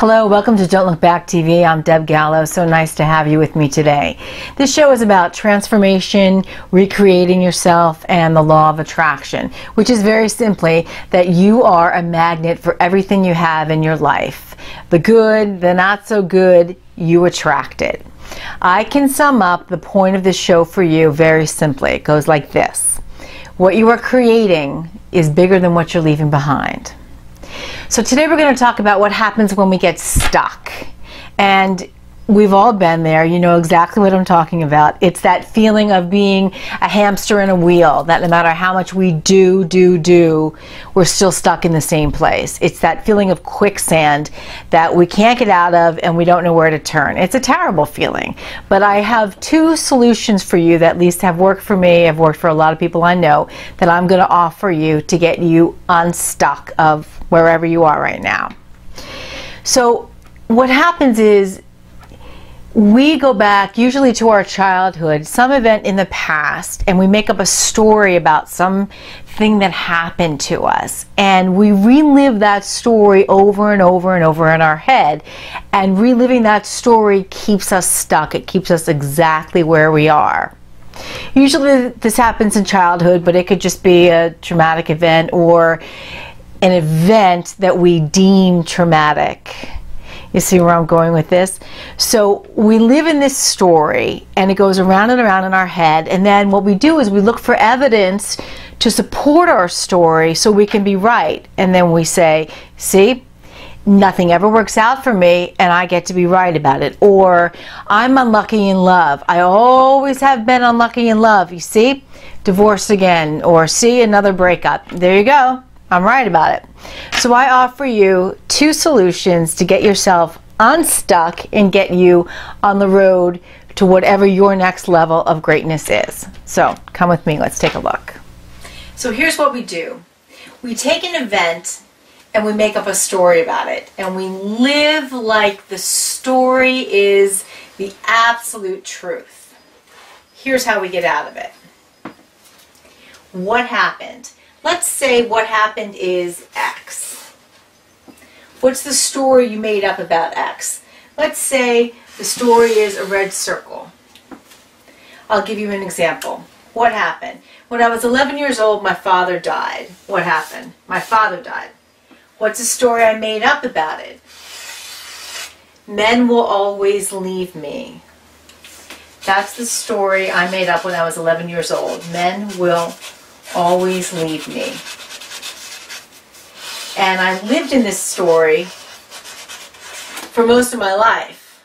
Hello, welcome to Don't Look Back TV. I'm Deb Gallo. So nice to have you with me today. This show is about transformation, recreating yourself, and the law of attraction, which is very simply that you are a magnet for everything you have in your life. The good, the not so good, you attract it. I can sum up the point of this show for you very simply. It goes like this. What you are creating is bigger than what you're leaving behind. So today we're going to talk about what happens when we get stuck. And we've all been there. You know exactly what I'm talking about. It's that feeling of being a hamster in a wheel, that no matter how much we do, we're still stuck in the same place. It's that feeling of quicksand that we can't get out of and we don't know where to turn. It's a terrible feeling. But I have two solutions for you that at least have worked for me, have worked for a lot of people I know, that I'm going to offer you to get you unstuck of wherever you are right now. So what happens is we go back usually to our childhood, some event in the past, and we make up a story about something that happened to us. And we relive that story over and over and over in our head. And reliving that story keeps us stuck. It keeps us exactly where we are. Usually this happens in childhood, but it could just be a traumatic event or an event that we deem traumatic. You see where I'm going with this? So we live in this story and it goes around and around in our head, and then what we do is we look for evidence to support our story so we can be right. And then we say, see, nothing ever works out for me and I get to be right about it. Or I'm unlucky in love. I always have been unlucky in love. You see? Divorce again. Or see, another breakup. There you go. I'm right about it. So I offer you two solutions to get yourself unstuck and get you on the road to whatever your next level of greatness is. So come with me, let's take a look. So here's what we do. We take an event and we make up a story about it. And we live like the story is the absolute truth. Here's how we get out of it. What happened? Let's say what happened is X. What's the story you made up about X? Let's say the story is a red circle. I'll give you an example. What happened? When I was 11 years old, my father died. What happened? My father died. What's the story I made up about it? Men will always leave me. That's the story I made up when I was 11 years old. Men will always leave me. And I lived in this story for most of my life.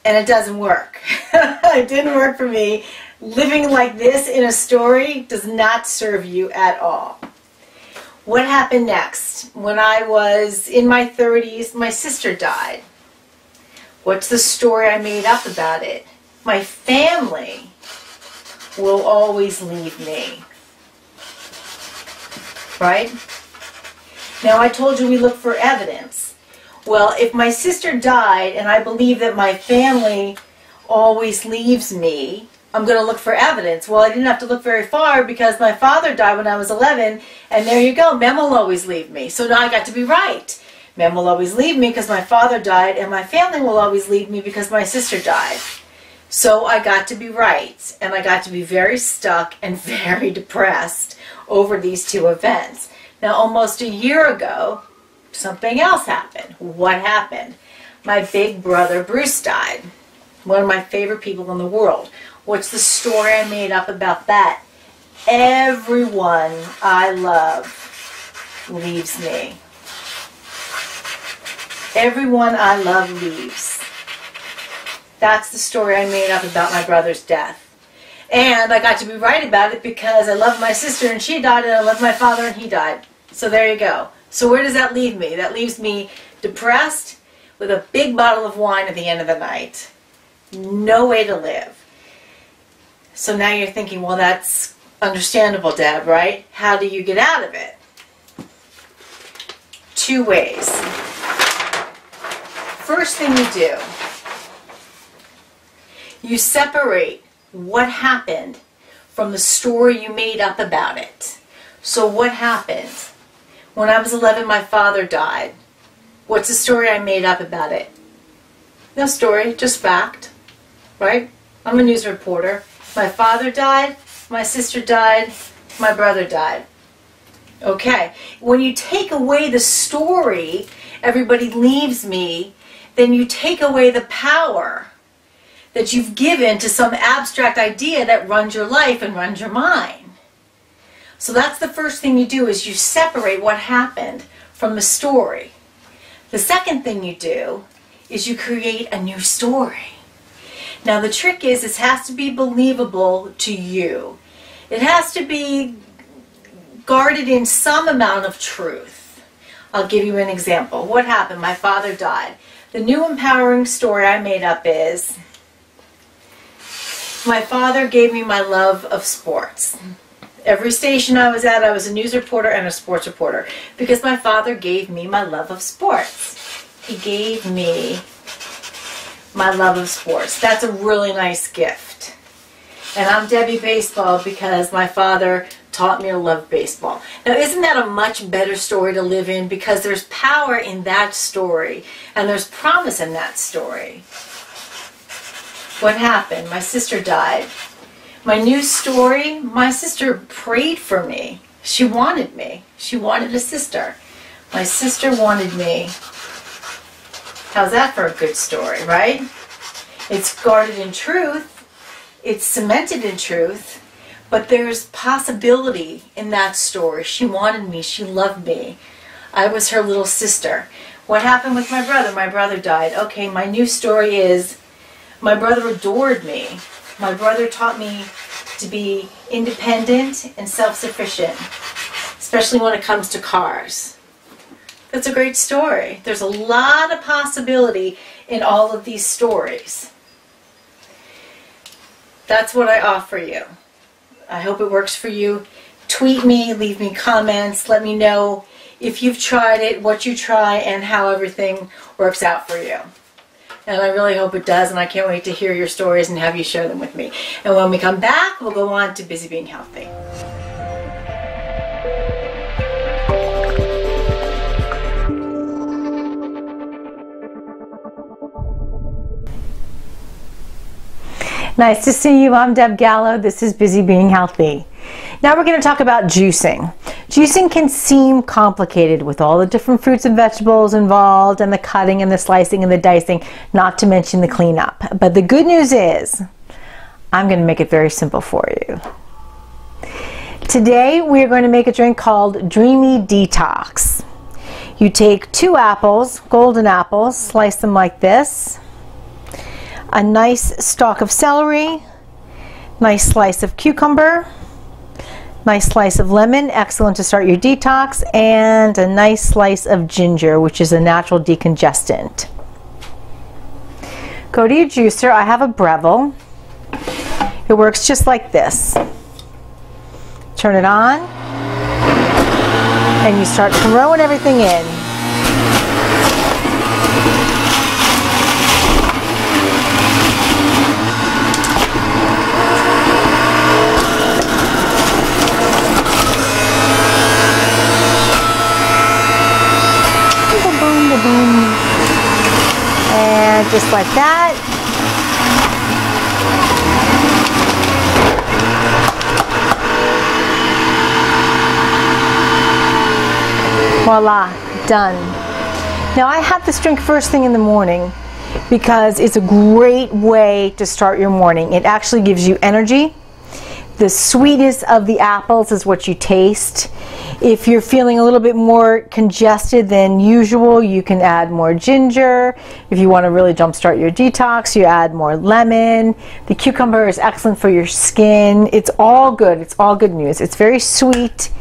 And it doesn't work. It didn't work for me. Living like this in a story does not serve you at all. What happened next? When I was in my 30s, my sister died. What's the story I made up about it? My family will always leave me. Right? Now I told you we look for evidence. Well, if my sister died and I believe that my family always leaves me, I'm going to look for evidence. Well, I didn't have to look very far because my father died when I was 11, and there you go, men will always leave me. So now I got to be right. Men will always leave me because my father died, and my family will always leave me because my sister died. So I got to be right, and I got to be very stuck and very depressed over these two events. Now, almost a year ago, something else happened. What happened? My big brother, Bruce, died. One of my favorite people in the world. What's the story I made up about that? Everyone I love leaves me. Everyone I love leaves. That's the story I made up about my brother's death. And I got to be right about it because I love my sister and she died, and I love my father and he died. So there you go. So where does that leave me? That leaves me depressed with a big bottle of wine at the end of the night. No way to live. So now you're thinking, well, that's understandable, Deb, right? How do you get out of it? Two ways. First thing you do, you separate what happened from the story you made up about it. So what happened? When I was 11, my father died. What's the story I made up about it? No story, just fact, right? I'm a news reporter. My father died, my sister died, my brother died. Okay, when you take away the story, everybody leaves me, then you take away the power that you've given to some abstract idea that runs your life and runs your mind. So that's the first thing you do, is you separate what happened from the story. The second thing you do is you create a new story. Now the trick is, this has to be believable to you. It has to be guarded in some amount of truth. I'll give you an example. What happened? My father died. The new empowering story I made up is, my father gave me my love of sports. Every station I was at, I was a news reporter and a sports reporter, because my father gave me my love of sports. He gave me my love of sports. That's a really nice gift. And I'm Debbie Baseball because my father taught me to love baseball. Now, isn't that a much better story to live in? Because there's power in that story, and there's promise in that story. What happened? My sister died. My new story, my sister prayed for me. She wanted me. She wanted a sister. My sister wanted me. How's that for a good story, right? It's guarded in truth. It's cemented in truth. But there's possibility in that story. She wanted me. She loved me. I was her little sister. What happened with my brother? My brother died. Okay, my new story is, my brother adored me. My brother taught me to be independent and self-sufficient, especially when it comes to cars. That's a great story. There's a lot of possibility in all of these stories. That's what I offer you. I hope it works for you. Tweet me, leave me comments, let me know if you've tried it, what you try, and how everything works out for you. And I really hope it does, and I can't wait to hear your stories and have you share them with me. And when we come back, we'll go on to Busy Being Healthy. Nice to see you. I'm Deb Gallo. This is Busy Being Healthy. Now we're going to talk about juicing. Juicing can seem complicated with all the different fruits and vegetables involved, and the cutting and the slicing and the dicing, not to mention the cleanup. But the good news is, I'm going to make it very simple for you. Today we're going to make a drink called Dreamy Detox. You take 2 apples, golden apples, slice them like this, a nice stalk of celery, nice slice of cucumber, nice slice of lemon, excellent to start your detox, and a nice slice of ginger, which is a natural decongestant. Go to your juicer. I have a Breville. It works just like this. Turn it on, and you start throwing everything in. And just like that. Voila, done. Now I have this drink first thing in the morning because it's a great way to start your morning. It actually gives you energy. The sweetness of the apples is what you taste. If you're feeling a little bit more congested than usual, you can add more ginger. If you want to really jumpstart your detox, you add more lemon. The cucumber is excellent for your skin. It's all good. It's all good news. It's very sweet.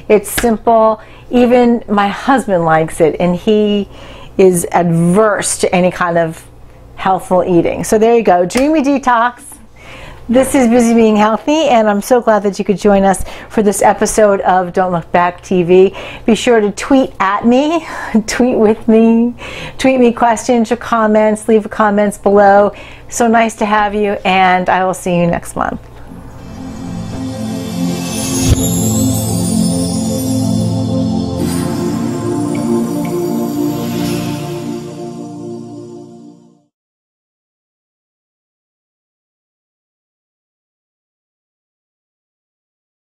It's simple. Even my husband likes it, and he is adverse to any kind of healthful eating. So there you go. Dreamy Detox. This is Busy Being Healthy, and I'm so glad that you could join us for this episode of Don't Look Back TV. Be sure to tweet at me, tweet with me, tweet me questions or comments, leave comments below. So nice to have you, and I will see you next month.